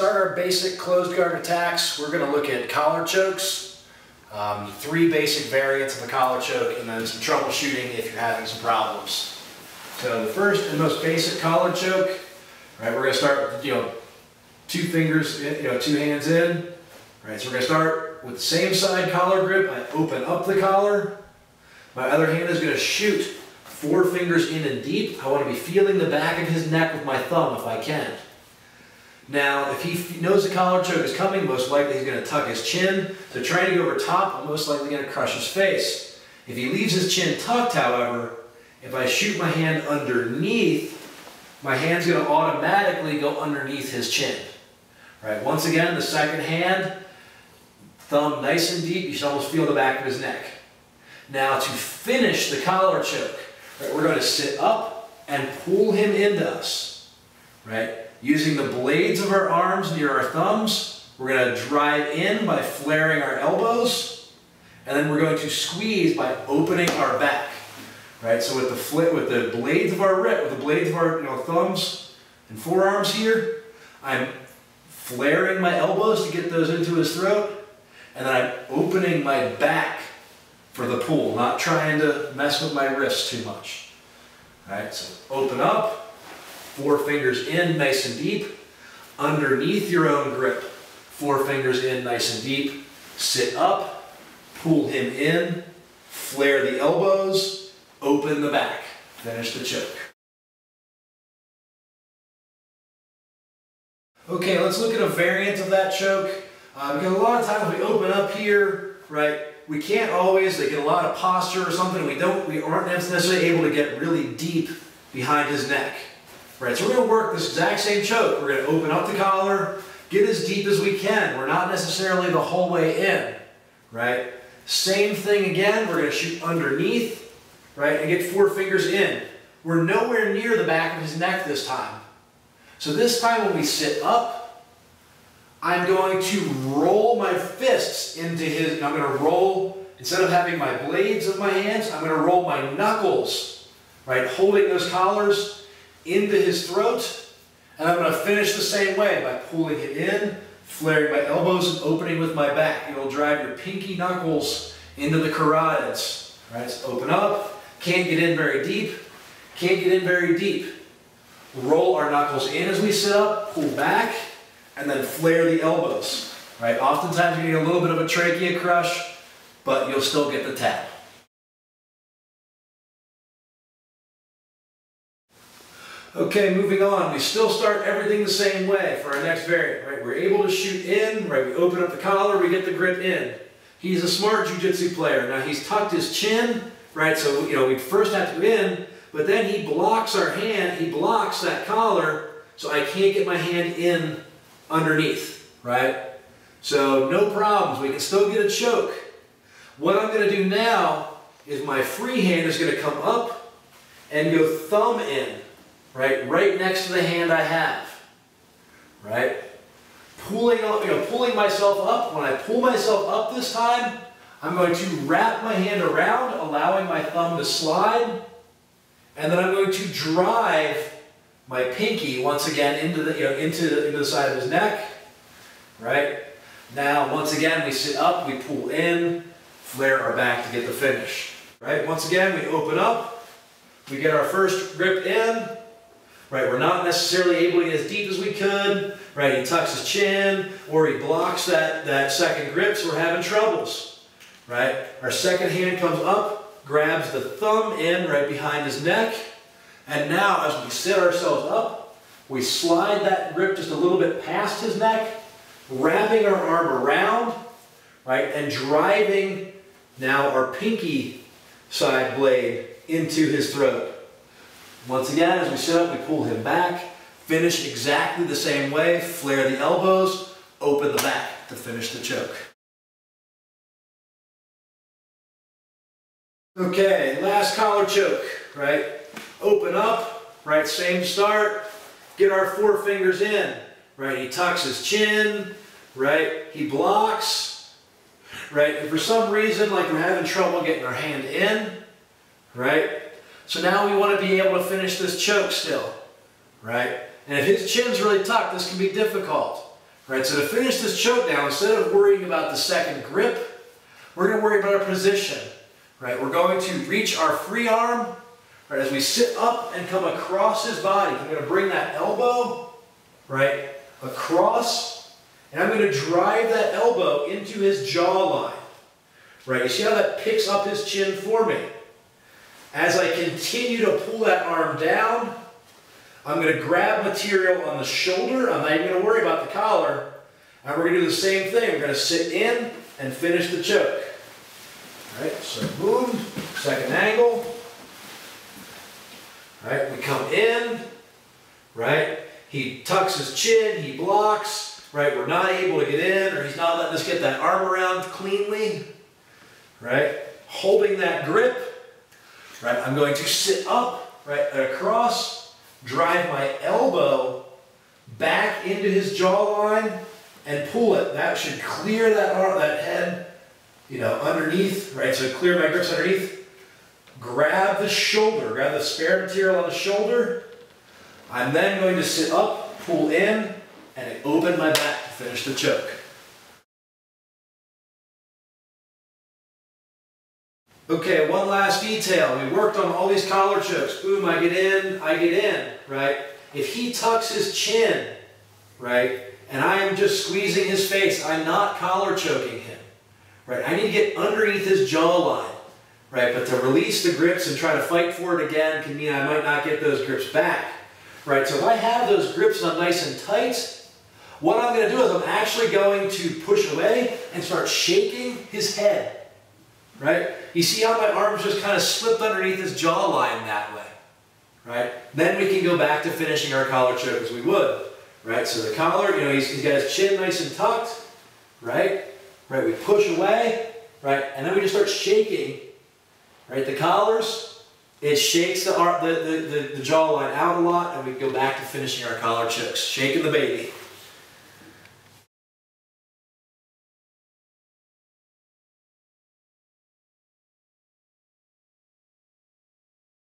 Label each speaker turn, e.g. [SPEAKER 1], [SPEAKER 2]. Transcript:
[SPEAKER 1] Start our basic closed guard attacks. We're going to look at collar chokes, 3 basic variants of the collar choke, and then some troubleshooting if you're having some problems. So the first and most basic collar choke, right? We're going to start with 2 fingers, 2 hands in, right? So we're going to start with the same side collar grip. I open up the collar. My other hand is going to shoot 4 fingers in and deep. I want to be feeling the back of his neck with my thumb if I can. Now, if he knows the collar choke is coming, most likely he's going to tuck his chin. So trying to go over top, I'm most likely going to crush his face. If he leaves his chin tucked, however, if I shoot my hand underneath, my hand's going to automatically go underneath his chin. Right? Once again, the second hand, thumb nice and deep. You should almost feel the back of his neck. Now, to finish the collar choke, right, we're going to sit up and pull him into us. Right? Using the blades of our arms near our thumbs, we're going to drive in by flaring our elbows, and then we're going to squeeze by opening our back. Right? So with the blades of our thumbs and forearms here, I'm flaring my elbows to get those into his throat, and then I'm opening my back for the pull, not trying to mess with my wrists too much. All right? So open up. 4 fingers in, nice and deep. Underneath your own grip, 4 fingers in, nice and deep. Sit up, pull him in, flare the elbows, open the back. Finish the choke. Okay, let's look at a variant of that choke. Because a lot of times we open up here, right? We can't always, they get a lot of posture or something. We aren't necessarily able to get really deep behind his neck. Right, so we're going to work this exact same choke. We're going to open up the collar, get as deep as we can. We're not necessarily the whole way in, right? Same thing again. We're going to shoot underneath, right, and get 4 fingers in. We're nowhere near the back of his neck this time. So this time when we sit up, I'm going to roll my fists into his, and I'm going to roll, instead of having my blades of my hands, I'm going to roll my knuckles, right, holding those collars into his throat, and I'm going to finish the same way by pulling it in, flaring my elbows, and opening with my back. It'll drive your pinky knuckles into the carotids. Right? So open up, can't get in very deep, can't get in very deep. Roll our knuckles in as we sit up, pull back, and then flare the elbows. Right? Oftentimes you get a little bit of a trachea crush, but you'll still get the tap. Okay, moving on. We still start everything the same way for our next variant. Right? We're able to shoot in, right? We open up the collar, we get the grip in. He's a smart jiu-jitsu player. Now he's tucked his chin, right? So we first have to go in, but then he blocks our hand, he blocks that collar, so I can't get my hand in underneath, right? So no problems, we can still get a choke. What I'm going to do now is my free hand is going to come up and go thumb in. Right next to the hand I have, right? Pulling myself up. When I pull myself up this time, I'm going to wrap my hand around, allowing my thumb to slide, and then I'm going to drive my pinky once again into the side of his neck, right? Now, once again, we sit up, we pull in, flare our back to get the finish, right? Once again, we open up, we get our first grip in. Right, we're not necessarily able to get as deep as we could. Right, he tucks his chin or he blocks that second grip, so we're having troubles. Right, our second hand comes up, grabs the thumb in right behind his neck, and now as we sit ourselves up, we slide that grip just a little bit past his neck, wrapping our arm around, right, and driving now our pinky side blade into his throat. Once again, as we sit up, we pull him back, finish exactly the same way, flare the elbows, open the back to finish the choke. Okay, last collar choke, right? Open up, right, same start, get our 4 fingers in, right? He tucks his chin, right? He blocks, right? And for some reason, like we're having trouble getting our hand in, right? So now we want to be able to finish this choke still, right? And if his chin's really tucked, this can be difficult, Right, so to finish this choke now, instead of worrying about the second grip, we're going to worry about our position. Right, we're going to reach our free arm, right, as we sit up and come across his body. I'm going to bring that elbow, right, across, and I'm going to drive that elbow into his jawline. Right, you see how that picks up his chin for me? As I continue to pull that arm down, I'm going to grab material on the shoulder. I'm not even going to worry about the collar. And we're going to do the same thing. We're going to sit in and finish the choke. All right, so boom, second angle. All right, we come in, right? He tucks his chin, he blocks, right? We're not able to get in, or he's not letting us get that arm around cleanly, right? Holding that grip, right? I'm going to sit up, right, across, drive my elbow back into his jawline and pull it. That should clear that arm, that head, you know, underneath, right? So clear my grips underneath. Grab the shoulder, grab the spare material on the shoulder. I'm then going to sit up, pull in, and open my back to finish the choke. Okay, one last detail. We worked on all these collar chokes. Boom, I get in, right? If he tucks his chin, right, and I am just squeezing his face, I'm not collar choking him, right? I need to get underneath his jawline, right? But to release the grips and try to fight for it again can mean I might not get those grips back, right? So if I have those grips and I'm nice and tight, what I'm going to do is I'm actually going to push away and start shaking his head. Right? You see how my arms just kind of slipped underneath his jawline that way, right? Then we can go back to finishing our collar choke as we would, right? So the collar, you know, he's got his chin nice and tucked, right? Right, we push away, right? And then we just start shaking, right? The collars, it shakes the jawline out a lot, and we go back to finishing our collar chokes, shaking the baby.